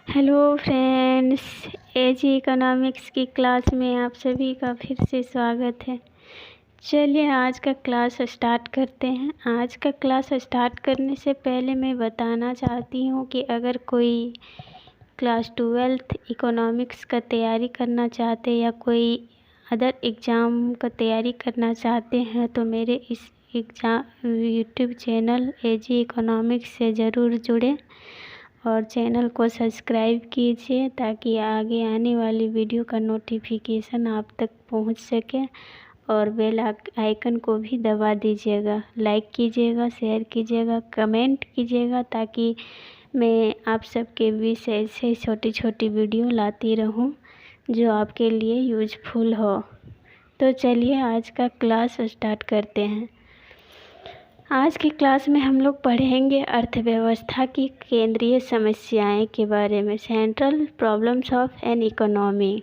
Hello friends, एजी economics की class में आप सभी का फिर से स्वागत है। चलिए आज का क्लास स्टार्ट करते हैं। आज का क्लास स्टार्ट करने से पहले मैं बताना चाहती हूँ कि अगर कोई क्लास 12th इकोनॉमिक्स का तैयारी करना चाहते या कोई अदर एग्ज़ाम का तैयारी करना चाहते हैं तो मेरे इस एग्ज़ाम यूट्यूब चैनल एजी इकोनॉमिक्स से ज़रूर जुड़ें और चैनल को सब्सक्राइब कीजिए ताकि आगे आने वाली वीडियो का नोटिफिकेशन आप तक पहुंच सके और बेल आइकन को भी दबा दीजिएगा। लाइक कीजिएगा, शेयर कीजिएगा, कमेंट कीजिएगा ताकि मैं आप सबके बीच ऐसे छोटी छोटी वीडियो लाती रहूं जो आपके लिए यूज़फुल हो। तो चलिए आज का क्लास स्टार्ट करते हैं। आज की क्लास में हम लोग पढ़ेंगे अर्थव्यवस्था की केंद्रीय समस्याएं के बारे में, central problems of an economy.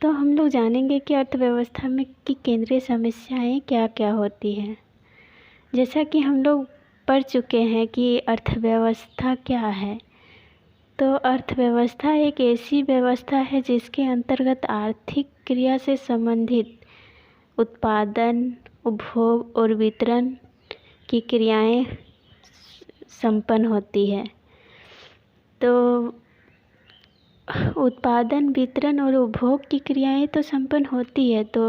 तो हम लोग जानेंगे कि अर्थव्यवस्था में की केंद्रीय समस्याएं क्या क्या होती हैं। जैसा कि हम लोग पढ़ चुके हैं कि अर्थव्यवस्था क्या है। तो अर्थव्यवस्था एक ऐसी व्यवस्था है जिसके अंतर्गत आर्थिक क्रिया से संबंधित उत्पादन, उपभोग और वितरण की क्रियाएं संपन्न होती है। तो उत्पादन, वितरण और उपभोग की क्रियाएं तो संपन्न होती है। तो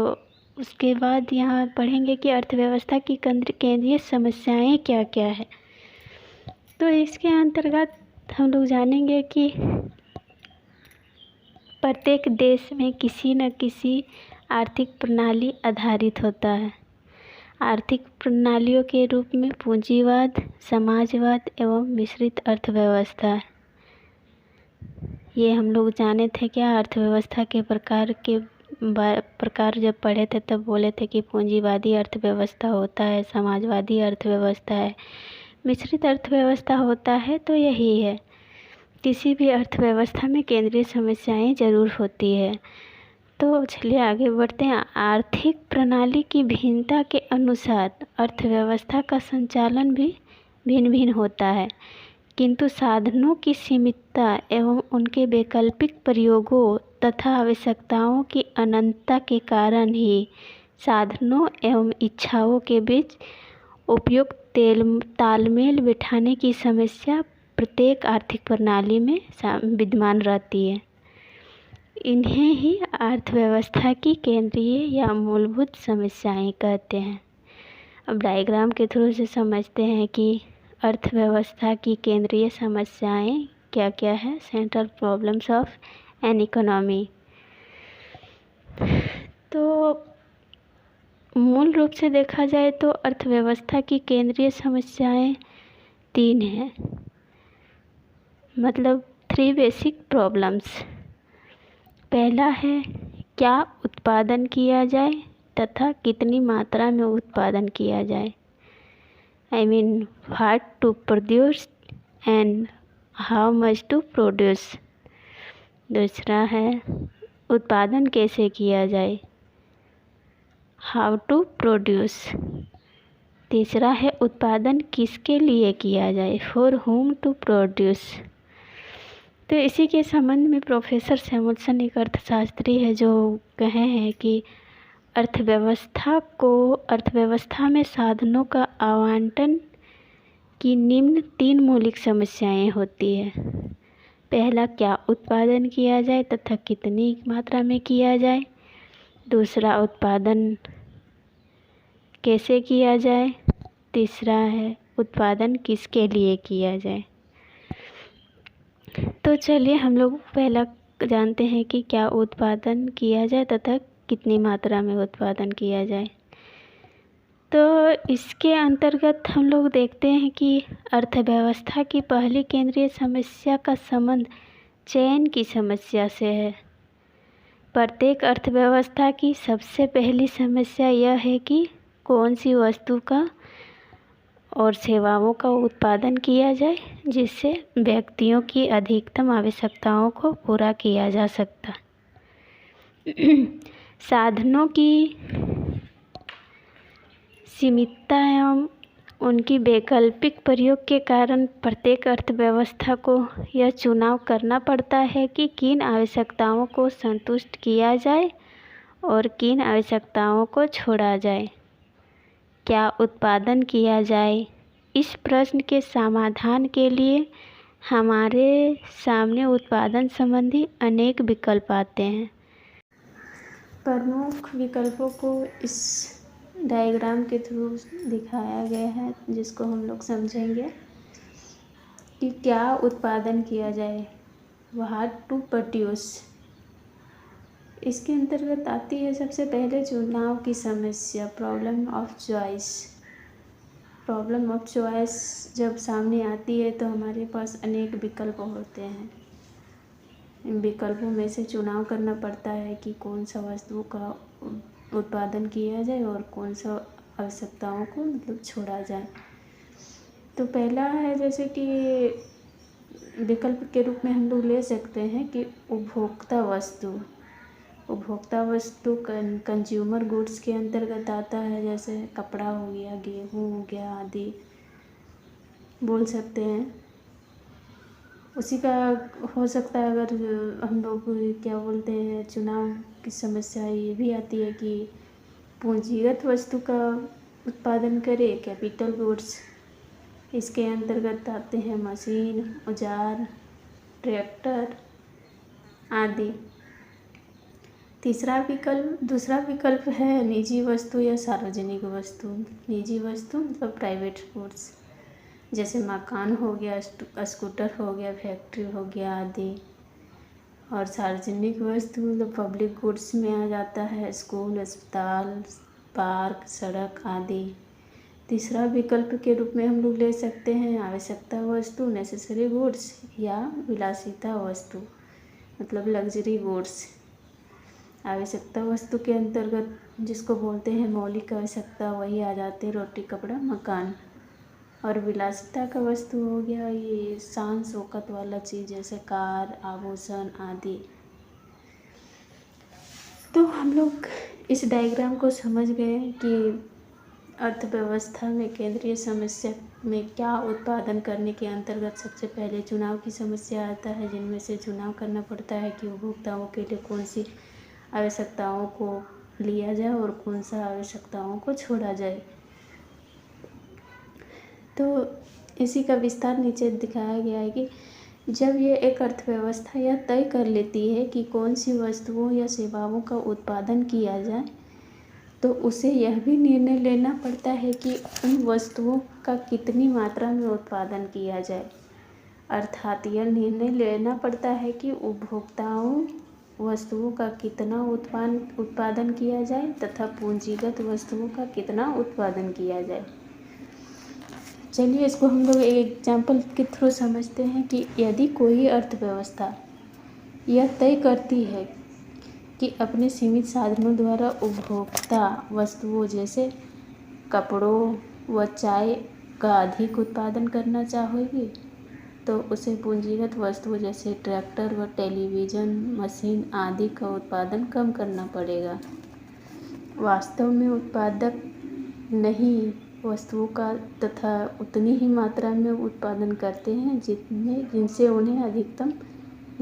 उसके बाद यहाँ पढ़ेंगे कि अर्थव्यवस्था की केंद्रीय समस्याएं क्या क्या है। तो इसके अंतर्गत हम लोग जानेंगे कि प्रत्येक देश में किसी न किसी आर्थिक प्रणाली आधारित होता है। आर्थिक प्रणालियों के रूप में पूंजीवाद, समाजवाद एवं मिश्रित अर्थव्यवस्था। ये हम लोग जाने थे क्या अर्थव्यवस्था के प्रकार जब पढ़े थे तब बोले थे कि पूंजीवादी अर्थव्यवस्था होता है, समाजवादी अर्थव्यवस्था है, मिश्रित अर्थव्यवस्था होता है। तो यही है, किसी भी अर्थव्यवस्था में केंद्रीय समस्याएं ज़रूर होती है। तो चलिए आगे बढ़ते हैं। आर्थिक प्रणाली की भिन्नता के अनुसार अर्थव्यवस्था का संचालन भी भिन्न भिन्न होता है, किंतु साधनों की सीमितता एवं उनके वैकल्पिक प्रयोगों तथा आवश्यकताओं की अनंतता के कारण ही साधनों एवं इच्छाओं के बीच उपयुक्त तालमेल बिठाने की समस्या प्रत्येक आर्थिक प्रणाली में विद्यमान रहती है। इन्हें ही अर्थव्यवस्था की केंद्रीय या मूलभूत समस्याएं कहते हैं। अब डायग्राम के थ्रू से समझते हैं कि अर्थव्यवस्था की केंद्रीय समस्याएं क्या क्या है। Central problems of an economy. तो मूल रूप से देखा जाए तो अर्थव्यवस्था की केंद्रीय समस्याएं 3 हैं, मतलब 3 बेसिक प्रॉब्लम्स। पहला है क्या उत्पादन किया जाए तथा कितनी मात्रा में उत्पादन किया जाए। I mean what to produce and how much to produce. दूसरा है उत्पादन कैसे किया जाए, हाउ टू प्रोड्यूस। तीसरा है उत्पादन किसके लिए किया जाए, फॉर whom टू प्रोड्यूस। तो इसी के संबंध में प्रोफेसर सैमुअल्सन एक अर्थशास्त्री है जो कहे हैं कि अर्थव्यवस्था में साधनों का आवंटन की निम्न 3 मौलिक समस्याएं होती है। पहला, क्या उत्पादन किया जाए तथा कितनी मात्रा में किया जाए। दूसरा, उत्पादन कैसे किया जाए। तीसरा है उत्पादन किसके लिए किया जाए। तो चलिए हम लोग पहला जानते हैं कि क्या उत्पादन किया जाए तथा कितनी मात्रा में उत्पादन किया जाए। तो इसके अंतर्गत हम लोग देखते हैं कि अर्थव्यवस्था की पहली केंद्रीय समस्या का संबंध चयन की समस्या से है। प्रत्येक अर्थव्यवस्था की सबसे पहली समस्या यह है कि कौन सी वस्तु का और सेवाओं का उत्पादन किया जाए जिससे व्यक्तियों की अधिकतम आवश्यकताओं को पूरा किया जा सकता। साधनों की सीमितता एवं उनकी वैकल्पिक प्रयोग के कारण प्रत्येक अर्थव्यवस्था को यह चुनाव करना पड़ता है कि किन आवश्यकताओं को संतुष्ट किया जाए और किन आवश्यकताओं को छोड़ा जाए। क्या उत्पादन किया जाए? इस प्रश्न के समाधान के लिए हमारे सामने उत्पादन संबंधी अनेक विकल्प आते हैं। प्रमुख विकल्पों को इस डायग्राम के थ्रू दिखाया गया है, जिसको हम लोग समझेंगे कि क्या उत्पादन किया जाए। What to produce. इसके अंतर्गत आती है सबसे पहले चुनाव की समस्या, problem of choice. Problem of choice जब सामने आती है तो हमारे पास अनेक विकल्प होते हैं। इन विकल्पों में से चुनाव करना पड़ता है कि कौन सा वस्तु का उत्पादन किया जाए और कौन सा आवश्यकताओं को छोड़ा जाए। तो पहला है, जैसे कि विकल्प के रूप में हम लोग ले सकते हैं कि उपभोक्ता वस्तु। उपभोक्ता वस्तु कंज्यूमर गुड्स के अंतर्गत आता है, जैसे कपड़ा हो गया, गेहूँ हो गया आदि बोल सकते हैं। उसी का हो सकता है अगर हम लोग क्या बोलते हैं, चुनाव की समस्या ये भी आती है कि पूंजीगत वस्तु का उत्पादन करे, कैपिटल गुड्स। इसके अंतर्गत आते हैं मशीन, औजार, ट्रैक्टर आदि। दूसरा विकल्प है निजी वस्तु या सार्वजनिक वस्तु। निजी वस्तु मतलब प्राइवेट गुड्स, जैसे मकान हो गया, स्कूटर हो गया, फैक्ट्री हो गया आदि। और सार्वजनिक वस्तु मतलब पब्लिक गुड्स में आ जाता है, स्कूल, अस्पताल, पार्क, सड़क आदि। तीसरा विकल्प के रूप में हम लोग ले सकते हैं आवश्यकता वस्तु, नेसेसरी गुड्स, या विलासिता वस्तु मतलब लग्जरी गुड्स। आवश्यकता वस्तु के अंतर्गत जिसको बोलते हैं मौलिक आवश्यकता, वही आ जाते हैं रोटी, कपड़ा, मकान। और विलासिता का वस्तु हो गया ये शान शौकत वाला चीज़, जैसे कार, आभूषण आदि। तो हम लोग इस डायग्राम को समझ गए कि अर्थव्यवस्था में केंद्रीय समस्या में क्या उत्पादन करने के अंतर्गत सबसे पहले चुनाव की समस्या आता है, जिनमें से चुनाव करना पड़ता है कि उपभोक्ताओं के लिए कौन सी आवश्यकताओं को लिया जाए और कौन सा आवश्यकताओं को छोड़ा जाए। तो इसी का विस्तार नीचे दिखाया गया है कि जब ये एक अर्थव्यवस्था यह तय कर लेती है कि कौन सी वस्तुओं या सेवाओं का उत्पादन किया जाए, तो उसे यह भी निर्णय लेना पड़ता है कि उन वस्तुओं का कितनी मात्रा में उत्पादन किया जाए। अर्थात यह निर्णय लेना पड़ता है कि उपभोक्ताओं वस्तुओं का कितना उत्पादन किया जाए तथा पूंजीगत वस्तुओं का कितना उत्पादन किया जाए। चलिए इसको हम लोग एक एग्जाम्पल के थ्रू समझते हैं कि यदि कोई अर्थव्यवस्था यह तय करती है कि अपने सीमित साधनों द्वारा उपभोक्ता वस्तुओं जैसे कपड़ों व चाय का अधिक उत्पादन करना चाहेगी, तो उसे पूंजीगत वस्तुओं जैसे ट्रैक्टर व टेलीविज़न, मशीन आदि का उत्पादन कम करना पड़ेगा। वास्तव में उत्पादक नहीं वस्तुओं का तथा उतनी ही मात्रा में उत्पादन करते हैं जिनसे उन्हें अधिकतम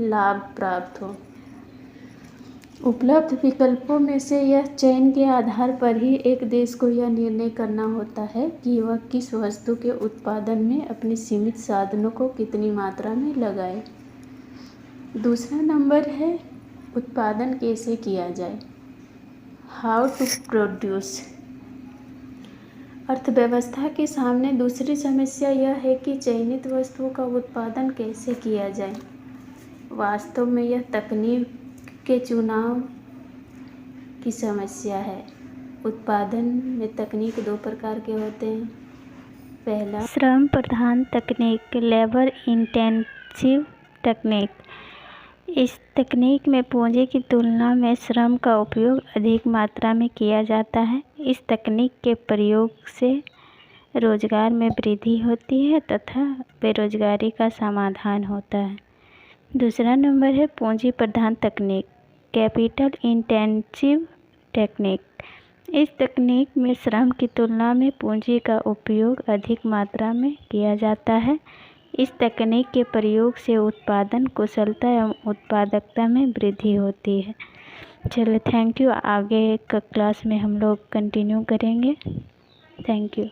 लाभ प्राप्त हो। उपलब्ध विकल्पों में से यह चयन के आधार पर ही एक देश को यह निर्णय करना होता है कि वह किस वस्तु के उत्पादन में अपने सीमित साधनों को कितनी मात्रा में लगाए। दूसरा नंबर है उत्पादन कैसे किया जाए, हाउ टू प्रोड्यूस। अर्थव्यवस्था के सामने दूसरी समस्या यह है कि चयनित वस्तुओं का उत्पादन कैसे किया जाए। वास्तव में यह तकनीक के चुनाव की समस्या है। उत्पादन में तकनीक दो प्रकार के होते हैं। पहला श्रम प्रधान तकनीक, लेबर इंटेंसिव टेक्निक। इस तकनीक में पूंजी की तुलना में श्रम का उपयोग अधिक मात्रा में किया जाता है। इस तकनीक के प्रयोग से रोजगार में वृद्धि होती है तथा बेरोजगारी का समाधान होता है। दूसरा नंबर है पूंजी प्रधान तकनीक, कैपिटल इंटेंसिव टेक्निक। इस तकनीक में श्रम की तुलना में पूंजी का उपयोग अधिक मात्रा में किया जाता है। इस तकनीक के प्रयोग से उत्पादन कुशलता एवं उत्पादकता में वृद्धि होती है। चलो थैंक यू। आगे का क्लास में हम लोग कंटिन्यू करेंगे। Thank you.